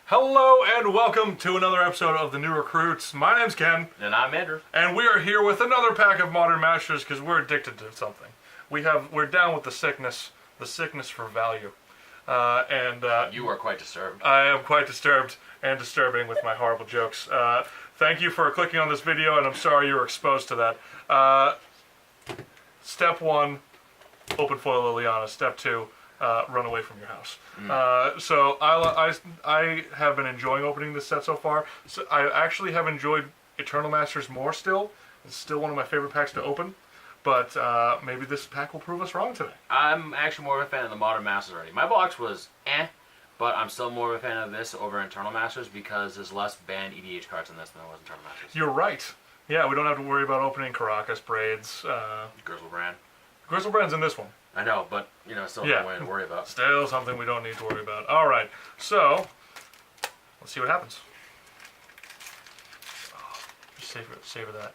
Hello and welcome to another episode of The New Recruits. My name's Ken. And I'm Andrew. And we are here with another pack of Modern Masters because we're addicted to something. We're down with the sickness for value. You are quite disturbed. I am quite disturbed and disturbing with my horrible jokes. Thank you for clicking on this video, and I'm sorry you were exposed to that. Step 1, open foil Liliana. Step 2, run away from your house. So I have been enjoying opening this set so far. So I actually have enjoyed Eternal Masters more still. It's still one of my favorite packs to open. But maybe this pack will prove us wrong today. I'm actually more of a fan of the Modern Masters already. My box was but I'm still more of a fan of this over Eternal Masters because there's less banned EDH cards in this than there was in Eternal Masters. You're right. Yeah, we don't have to worry about opening Caracas, Braids. Grizzlebrand. Grizzlebrand's in this one. I know, but, still something to worry about. Still something we don't need to worry about. All right, so let's see what happens. Oh, just savor that.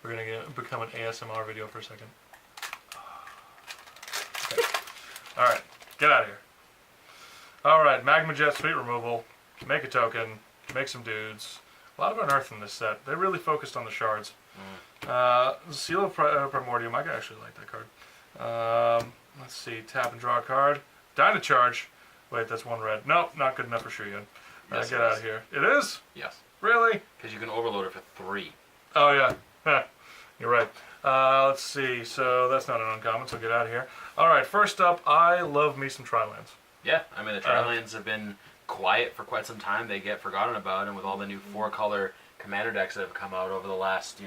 We're going to become an ASMR video for a second. Okay. All right, get out of here. All right, Magma Jet, Sweet Removal, make a token, make some dudes. A lot of unearth in this set. They really focused on the shards. Seal of Primordium, I actually like that card. Let's see, tap and draw a card. Dynacharge. Wait, that's one red. Nope, not good enough for Shuyan. Yes, get out of here. It is? Yes. Really? Because you can overload it for 3. Oh, yeah. You're right. Let's see, so that's not an uncommon, so get out of here. All right, first up, I love me some Tri-Lands. Yeah, I mean, the Tri-Lands have been quiet for quite some time. They get forgotten about, and with all the new 4-color commander decks that have come out over the last,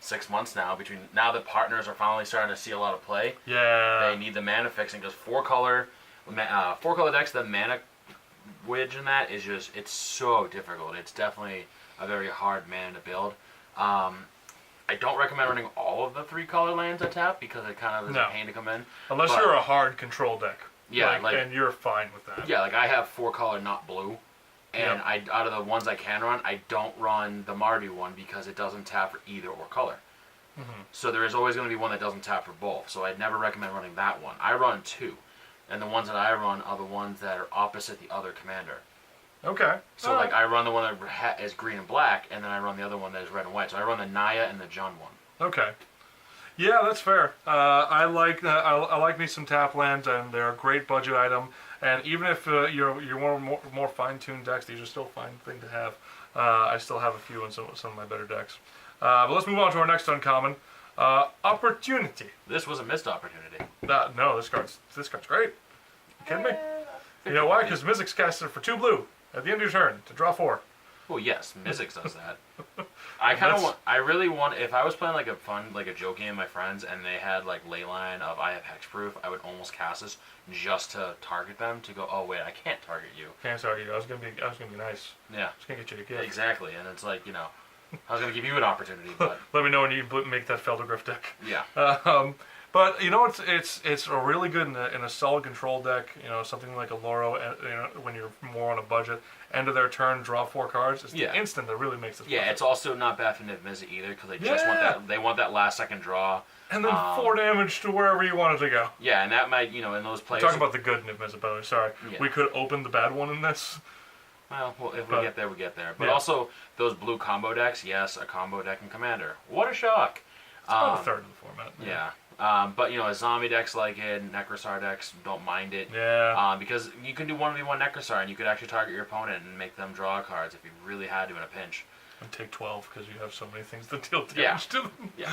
6 months now, now that partners are finally starting to see a lot of play. Yeah. They need the mana fixing because 4-color decks, the mana wedge in that is just, it's so difficult. It's definitely a very hard mana to build. I don't recommend running all of the 3-color lands I tap because it kind of is a pain to come in. Unless you're a hard control deck. Yeah, and you're fine with that. Yeah, I have 4-color, not blue. And out of the ones I can run, I don't run the Mardu one because it doesn't tap for either or color. So there is always going to be one that doesn't tap for both. So I'd never recommend running that one. I run 2. And the ones that I run are the ones that are opposite the other commander. Okay. So I run the one that is green and black, and then I run the other one that is red and white. So I run the Naya and the Jun one. Okay. Yeah, that's fair. I like me some tap lands, and they're a great budget item. And even if you're more fine-tuned decks, these are still a fine thing to have. I still have a few in some of my better decks. But let's move on to our next uncommon, Opportunity. This was a missed opportunity. No, this card's great. You kidding me? You know why? Because Mizzix casted it for 2 blue at the end of your turn to draw 4. Well, yes, Mizzix does that. I really want, if I was playing a joke game with my friends and they had Leyline of I have Hexproof, I would almost cast this just to target them to go, oh wait, I can't target you. Can't target you. I was gonna be nice. Yeah. I was gonna get you a gift. Exactly, and it's I was gonna give you an opportunity, but let me know when you make that Feldergriff deck. Yeah. But it's a really good in a solid control deck. Something like a Loro. When you're more on a budget, end of their turn, draw 4 cards. It's the instant that really makes it. Yeah, it's also not bad for Niv-Mizzet either because they just want that. They want that last second draw. And then 4 damage to wherever you want it to go. Yeah, and that might in those plays. Talking about the good Niv-Mizzet, by the way. Sorry, we could open the bad one in this. Well, if we get there, we get there. But also those blue combo decks. Yes, a combo deck in Commander. What a shock! It's about a third of the format. Yeah. But zombie decks like it, Necrosar decks don't mind it. Yeah. Because you can do 1v1 Necrosar and you could actually target your opponent and make them draw cards if you really had to in a pinch. And take 12 because you have so many things to deal damage to them. Yeah.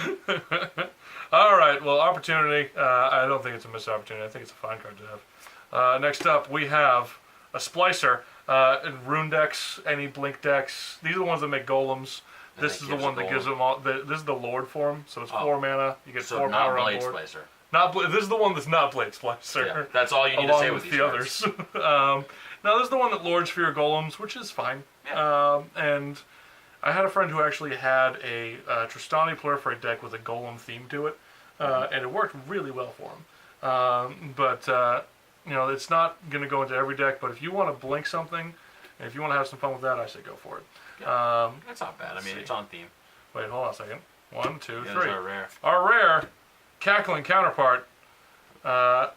All right. Well, Opportunity. I don't think it's a missed opportunity. I think it's a fine card to have. Next up, we have a Splicer. Rune decks, any Blink decks. These are the ones that make golems. This is the one that gives them all. This is the Lord form, so it's 4 mana. You get 4 power on board. Blade Splicer. This is the one that's not Blade Splicer. Yeah, that's all you need to say with these the others. Now this is the one that Lords for your golems, which is fine. Yeah. And I had a friend who actually had a Tristani Proliferate deck with a golem theme to it, and it worked really well for him. But it's not going to go into every deck. But if you want to blink something, and if you want to have some fun with that, I say go for it. Yeah. That's not bad. I mean, it's on theme. Wait, hold on a second. 1, 2, 3. Our rare. Our rare, Cackling Counterpart.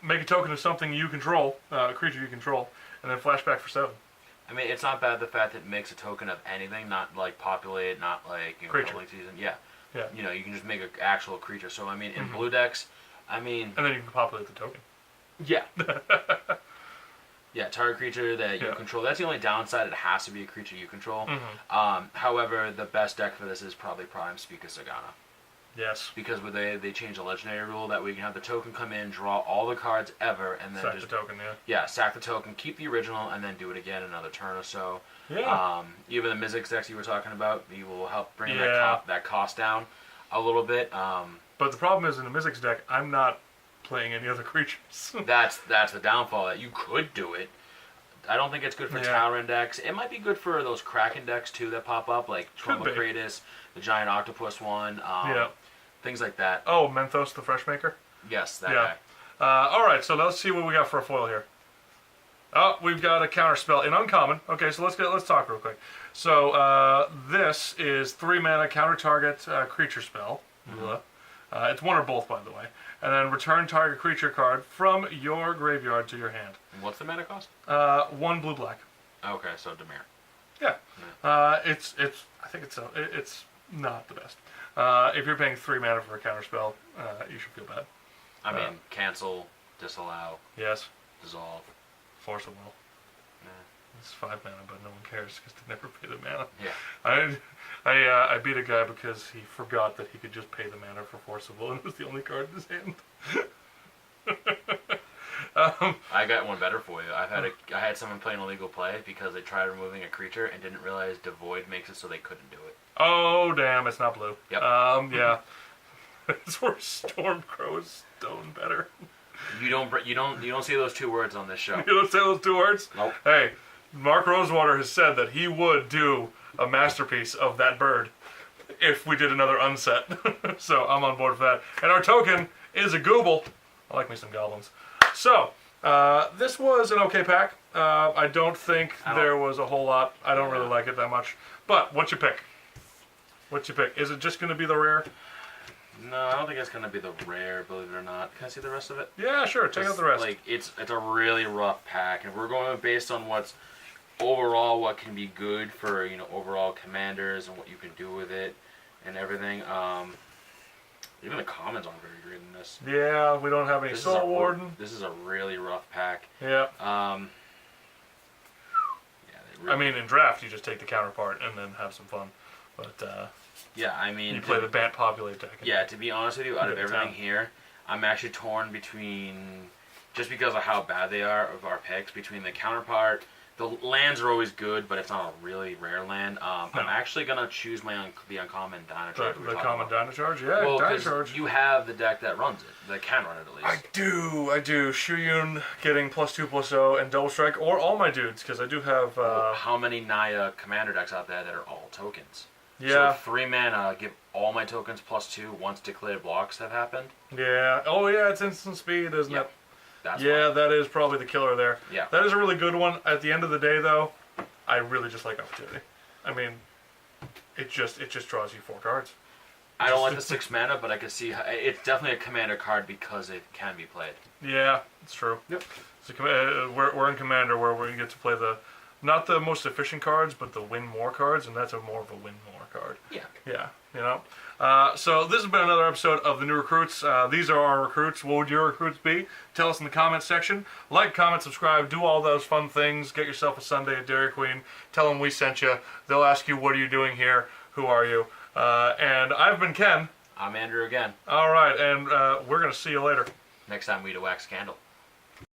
Make a token of something you control, a creature you control, and then flashback for 7. I mean, it's not bad the fact that it makes a token of anything, not like populate, not like Creature. Public season. Yeah. Yeah. You know, you can just make an actual creature. So I mean, in Mhm. blue decks, I mean, And then you can populate the token. yeah. Yeah, target creature that you Yeah. control. That's the only downside. It has to be a creature you control. However, the best deck for this is probably Prime Speaker Sagana. Yes. Because with they changed the legendary rule that we can have the token come in, draw all the cards ever, and then Sack just the token, yeah. yeah, sack the token, keep the original, and then do it again another turn or so. Yeah. Even the Mizzix decks you were talking about, you will help bring Yeah. that cost down a little bit. But the problem is in the Mizzix deck, I'm not playing any other creatures. That's the downfall. That you could do it. I don't think it's good for Yeah. Talon decks. It might be good for those Kraken decks too that pop up, like Could be. Trauma the Giant Octopus one. Yeah. Things like that. Oh, Menthos, the Fresh Maker? Yes, that Yeah. guy. Alright, so let's see what we got for a foil here. Oh, we've got a counter spell in uncommon. Okay, so let's talk real quick. So this is 3 mana counter target creature spell. It's one or both, by the way. And then return target creature card from your graveyard to your hand. And what's the mana cost? 1 blue black. Okay, so Demir. Yeah. It's I think it's not the best. If you're paying 3 mana for a counter spell, you should feel bad. I mean, cancel, disallow, Yes. dissolve. Force of Will. Nah. It's 5 mana, but no one cares because they never pay the mana. Yeah. I beat a guy because he forgot that he could just pay the mana for Force of Will, and it was the only card in his hand. I got one better for you. I had someone playing illegal play because they tried removing a creature and didn't realize Devoid makes it so they couldn't do it. Oh damn! It's not blue. Yep. Yeah. It's where Stormcrow is stone better. You don't see those 2 words on this show. You don't say those 2 words. Nope. Hey, Mark Rosewater has said that he would do a masterpiece of that bird if we did another unset. So I'm on board for that. And our token is a Gooble. I like me some goblins. So this was an okay pack. I don't think there was a whole lot. I don't really like it that much. But what's your pick? What's your pick? Is it just going to be the rare? No, I don't think it's gonna be the rare. Believe it or not. Can I see the rest of it? Yeah, sure. Check out the rest. Like it's a really rough pack, and we're going based on what's overall what can be good for overall commanders and what you can do with it and everything. Even the commons aren't very great in this. Yeah, we don't have any Soul Warden. This is a really rough pack. Yeah. Yeah. I mean, in draft, you just take the counterpart and then have some fun. But yeah, I mean, you play the Bant Populate deck. Yeah, to be honest with you, out of everything here, I'm actually torn between, just because of how bad they are of our picks, between the counterpart. The lands are always good, but it's not a really rare land. I'm actually gonna choose the uncommon Dynacharge. The common Dynacharge, yeah, well, Dynacharge. You have the deck that runs it, that can run it at least. I do. Shuyun getting +2/+0 and Double Strike, or all my dudes, because I do have. How many Naya commander decks out there that are all tokens? Yeah. So 3 mana, give all my tokens +2 once declared blocks have happened. Yeah. Oh yeah, it's instant speed, isn't it? That's yeah, why. that is probably the killer there. Yeah. That is a really good one. At the end of the day, though, I really just like Opportunity. I mean, it just draws you 4 cards. I don't like the 6 mana, but I can see it's definitely a commander card because it can be played. Yeah, it's true. Yep. We're in Commander where we get to play not the most efficient cards, but the win more cards, and that's more of a win more card. Yeah. Yeah, so this has been another episode of the New Recruits. These are our recruits. What would your recruits be? Tell us in the comments section. Like, comment, subscribe, do all those fun things. Get yourself a sundae at Dairy Queen. Tell them we sent you. They'll ask you, what are you doing here? Who are you? And I've been Ken. I'm Andrew again. All right, and we're going to see you later. Next time we eat a wax candle.